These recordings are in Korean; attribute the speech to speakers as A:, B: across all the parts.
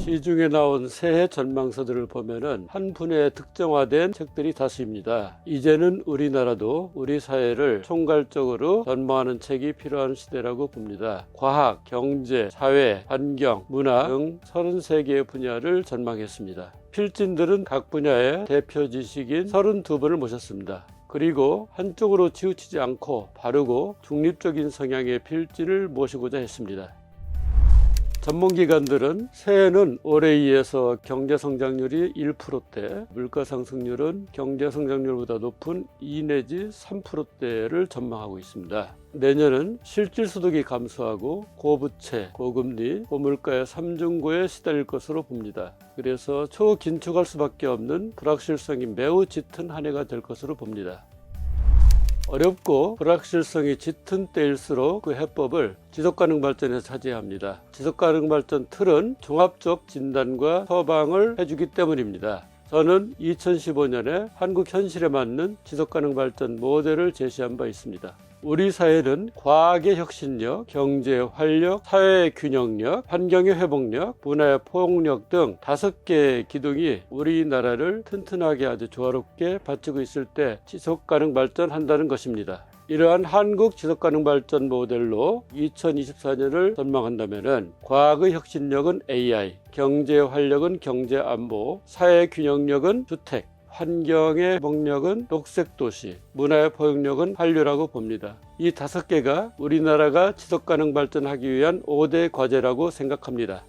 A: 시중에 나온 새해 전망서들을 보면은 한 분야에 특정화된 책들이 다수입니다. 이제는 우리나라도 우리 사회를 총괄적으로 전망하는 책이 필요한 시대라고 봅니다. 과학, 경제, 사회, 환경, 문화 등 33개의 분야를 전망했습니다. 필진들은 각 분야의 대표 지식인 32분을 모셨습니다. 그리고 한쪽으로 치우치지 않고 바르고 중립적인 성향의 필진을 모시고자 했습니다. 전문기관들은 새해는 올해에 이어서 경제성장률이 1%대, 물가상승률은 경제성장률보다 높은 2 내지 3%대를 전망하고 있습니다. 내년은 실질소득이 감소하고 고부채, 고금리, 고물가의 삼중고에 시달릴 것으로 봅니다. 그래서 초긴축할 수밖에 없는 불확실성이 매우 짙은 한 해가 될 것으로 봅니다. 어렵고 불확실성이 짙은 때일수록 그 해법을 지속가능 발전에서 찾아야 합니다. 지속가능 발전 틀은 종합적 진단과 처방을 해주기 때문입니다. 저는 2015년에 한국 현실에 맞는 지속가능 발전 모델을 제시한 바 있습니다. 우리 사회는 과학의 혁신력, 경제의 활력, 사회의 균형력, 환경의 회복력, 문화의 포용력 등 5개의 기둥이 우리나라를 튼튼하게 아주 조화롭게 받치고 있을 때 지속가능 발전한다는 것입니다. 이러한 한국 지속가능 발전 모델로 2024년을 전망한다면 과학의 혁신력은 AI, 경제의 활력은 경제안보, 사회의 균형력은 주택, 환경의 회복력은 녹색도시, 문화의 포용력은 한류라고 봅니다. 이 5개가 우리나라가 지속가능 발전하기 위한 5대 과제라고 생각합니다.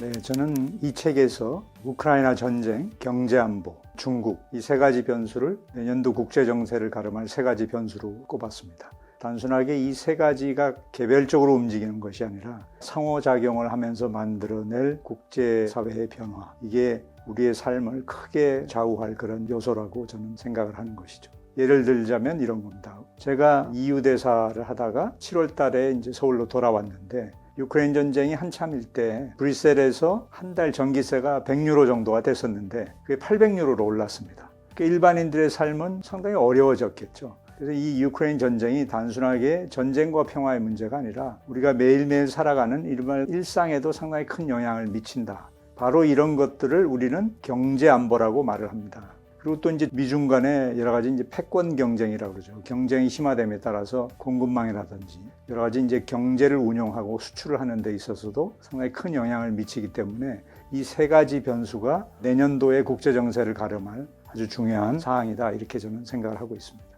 B: 네, 저는 이 책에서 우크라이나 전쟁, 경제안보, 중국 이 3가지 변수를 내년도 국제정세를 가름할 3가지 변수로 꼽았습니다. 단순하게 이 3가지가 개별적으로 움직이는 것이 아니라 상호작용을 하면서 만들어낼 국제사회의 변화, 이게 우리의 삶을 크게 좌우할 그런 요소라고 저는 생각을 하는 것이죠. 예를 들자면 이런 겁니다. 제가 EU 대사를 하다가 7월 달에 이제 서울로 돌아왔는데 유크레인 전쟁이 한참일 때 브뤼셀에서 한 달 전기세가 100유로 정도가 됐었는데 그게 800유로로 올랐습니다. 일반인들의 삶은 상당히 어려워졌겠죠. 그래서 이 유크레인 전쟁이 단순하게 전쟁과 평화의 문제가 아니라 우리가 매일매일 살아가는 일상에도 상당히 큰 영향을 미친다. 바로 이런 것들을 우리는 경제안보라고 말을 합니다. 그리고 또 이제 미중 간의 여러 가지 이제 패권 경쟁이라고 그러죠. 경쟁이 심화됨에 따라서 공급망이라든지 여러 가지 이제 경제를 운영하고 수출을 하는 데 있어서도 상당히 큰 영향을 미치기 때문에 이 3가지 변수가 내년도의 국제정세를 가름할 아주 중요한 사항이다. 이렇게 저는 생각을 하고 있습니다.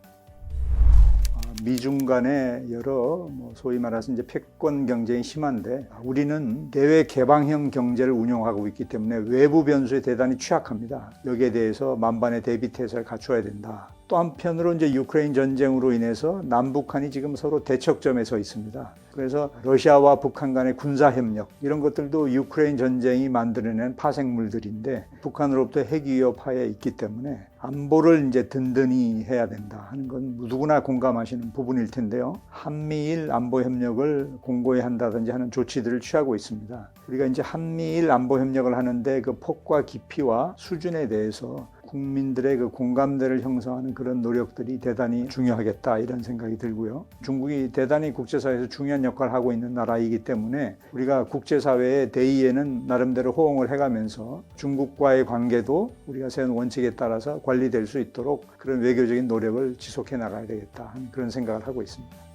B: 미중 간의 여러 소위 말해서 이제 패권 경쟁이 심한데 우리는 내외 개방형 경제를 운영하고 있기 때문에 외부 변수에 대단히 취약합니다. 여기에 대해서 만반의 대비 태세를 갖춰야 된다. 또 한편으로 이제 유크레인 전쟁으로 인해서 남북한이 지금 서로 대척점에 서 있습니다. 그래서 러시아와 북한 간의 군사협력 이런 것들도 유크레인 전쟁이 만들어낸 파생물들인데 북한으로부터 핵위협 하에 있기 때문에 안보를 이제 든든히 해야 된다 하는 건 누구나 공감하시는 부분일 텐데요. 한미일 안보 협력을 공고히 한다든지 하는 조치들을 취하고 있습니다. 우리가 이제 한미일 안보 협력을 하는데 그 폭과 깊이와 수준에 대해서 국민들의 그 공감대를 형성하는 그런 노력들이 대단히 중요하겠다 이런 생각이 들고요. 중국이 대단히 국제사회에서 중요한 역할을 하고 있는 나라이기 때문에 우리가 국제사회의 대의에는 나름대로 호응을 해가면서 중국과의 관계도 우리가 세운 원칙에 따라서 관리될 수 있도록 그런 외교적인 노력을 지속해 나가야 되겠다 하는 그런 생각을 하고 있습니다.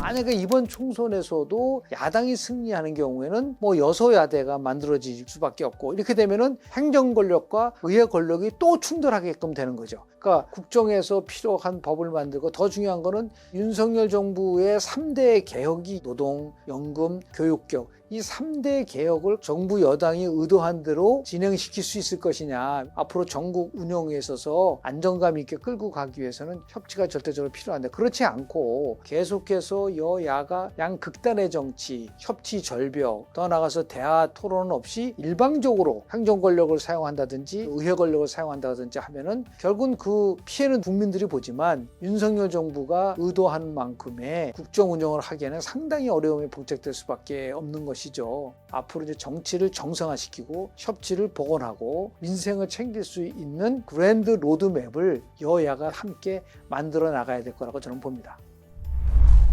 C: 만약에 이번 총선에서도 야당이 승리하는 경우에는 여소야대가 만들어질 수밖에 없고 이렇게 되면은 행정 권력과 의회 권력이 또 충돌하게끔 되는 거죠. 그러니까 국정에서 필요한 법을 만들고 더 중요한 거는 윤석열 정부의 3대 개혁이 노동, 연금, 교육개혁 이 3대 개혁을 정부 여당이 의도한 대로 진행시킬 수 있을 것이냐. 앞으로 전국 운영에 있어서 안정감 있게 끌고 가기 위해서는 협치가 절대적으로 필요한데 그렇지 않고 계속해서 여야가 양극단의 정치, 협치 절벽, 더 나아가서 대화 토론 없이 일방적으로 행정 권력을 사용한다든지 의회 권력을 사용한다든지 하면은 결국은 그 피해는 국민들이 보지만 윤석열 정부가 의도한 만큼의 국정 운영을 하기에는 상당히 어려움이 봉착될 수밖에 없는 것이 것이죠. 앞으로 이제 정치를 정상화시키고 협치를 복원하고 민생을 챙길 수 있는 그랜드 로드맵을 여야가 함께 만들어 나가야 될 거라고 저는 봅니다.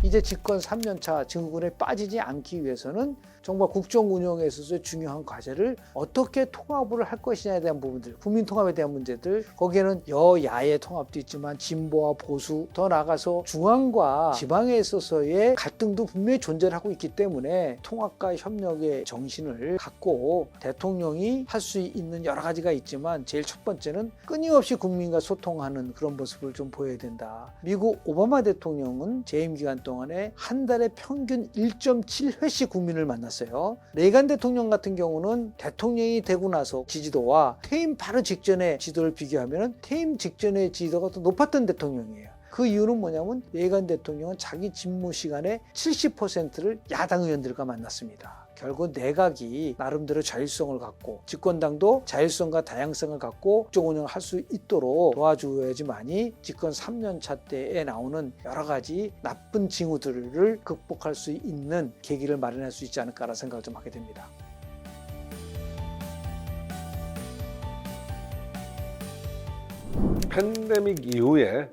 C: 이제 집권 3년차 증후군에 빠지지 않기 위해서는 정말 국정 운영에 있어서의 중요한 과제를 어떻게 통합을 할 것이냐에 대한 부분들, 국민 통합에 대한 문제들, 거기에는 여야의 통합도 있지만 진보와 보수, 더 나아가서 중앙과 지방에 있어서의 갈등도 분명히 존재를 하고 있기 때문에 통합과 협력의 정신을 갖고 대통령이 할 수 있는 여러 가지가 있지만 제일 첫 번째는 끊임없이 국민과 소통하는 그런 모습을 좀 보여야 된다. 미국 오바마 대통령은 재임 기간 동안에 한 달에 평균 1.7회씩 국민을 만났어요. 레이간 대통령 같은 경우는 대통령이 되고 나서 지지도와 퇴임 바로 직전의 지지도를 비교하면 퇴임 직전의 지지도가 더 높았던 대통령이에요. 그 이유는 뭐냐면 레이간 대통령은 자기 집무 시간의 70%를 야당 의원들과 만났습니다. 결국 내각이 나름대로 자율성을 갖고 집권당도 자율성과 다양성을 갖고 국정 운영을 할 수 있도록 도와줘야지만이 집권 3년차 때에 나오는 여러 가지 나쁜 징후들을 극복할 수 있는 계기를 마련할 수 있지 않을까라는 생각을 좀 하게 됩니다.
D: 팬데믹 이후에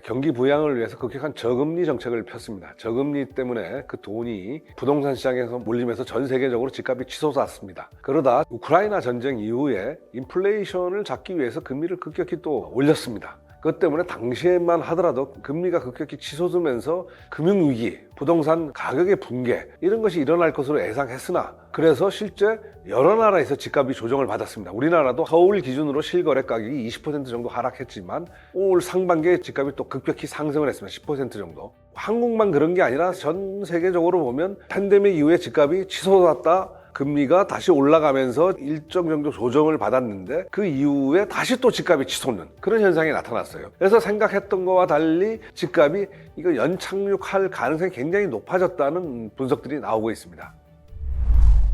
D: 경기 부양을 위해서 급격한 저금리 정책을 폈습니다. 저금리 때문에 그 돈이 부동산 시장에서 몰리면서 전 세계적으로 집값이 치솟았습니다. 그러다 우크라이나 전쟁 이후에 인플레이션을 잡기 위해서 금리를 급격히 또 올렸습니다. 그것 때문에 당시에만 하더라도 금리가 급격히 치솟으면서 금융위기, 부동산 가격의 붕괴 이런 것이 일어날 것으로 예상했으나 그래서 실제 여러 나라에서 집값이 조정을 받았습니다. 우리나라도 서울 기준으로 실거래 가격이 20% 정도 하락했지만 올 상반기에 집값이 또 급격히 상승을 했습니다. 10% 정도. 한국만 그런 게 아니라 전 세계적으로 보면 팬데믹 이후에 집값이 치솟았다. 금리가 다시 올라가면서 일정 정도 조정을 받았는데 그 이후에 다시 또 집값이 치솟는 그런 현상이 나타났어요. 그래서 생각했던 거와 달리 집값이 이거 연착륙할 가능성이 굉장히 높아졌다는 분석들이 나오고 있습니다.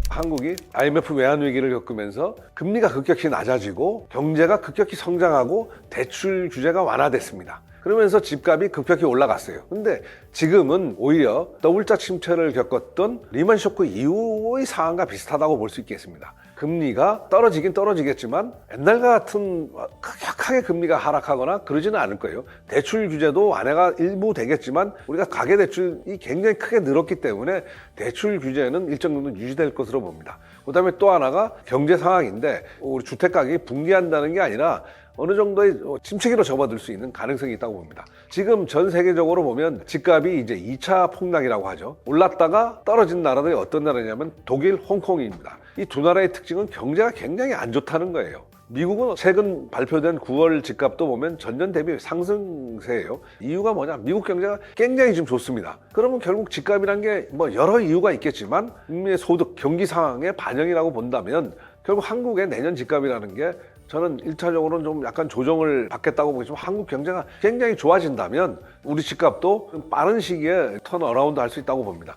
D: 한국이 IMF 외환 위기를 겪으면서 금리가 급격히 낮아지고 경제가 급격히 성장하고 대출 규제가 완화됐습니다. 그러면서 집값이 급격히 올라갔어요. 근데 지금은 오히려 더블자 침체를 겪었던 리만 쇼크 이후의 상황과 비슷하다고 볼 수 있겠습니다. 금리가 떨어지긴 떨어지겠지만 옛날 같은 급격하게 금리가 하락하거나 그러지는 않을 거예요. 대출 규제도 완화가 일부 되겠지만 우리가 가계대출이 굉장히 크게 늘었기 때문에 대출 규제는 일정 정도 유지될 것으로 봅니다. 그다음에 또 하나가 경제 상황인데 우리 주택가격이 붕괴한다는 게 아니라 어느 정도의 침체기로 접어들 수 있는 가능성이 있다고 봅니다. 지금 전 세계적으로 보면 집값이 이제 2차 폭락이라고 하죠. 올랐다가 떨어진 나라들이 어떤 나라냐면 독일, 홍콩입니다. 이 두 나라의 특징은 경제가 굉장히 안 좋다는 거예요. 미국은 최근 발표된 9월 집값도 보면 전년 대비 상승세예요. 이유가 뭐냐? 미국 경제가 굉장히 지금 좋습니다. 그러면 결국 집값이란 게 뭐 여러 이유가 있겠지만 국민의 소득, 경기 상황의 반영이라고 본다면 결국 한국의 내년 집값이라는 게 저는 1차적으로는 좀 약간 조정을 받겠다고 보겠지만 한국 경제가 굉장히 좋아진다면 우리 집값도 빠른 시기에 턴어라운드 할 수 있다고 봅니다.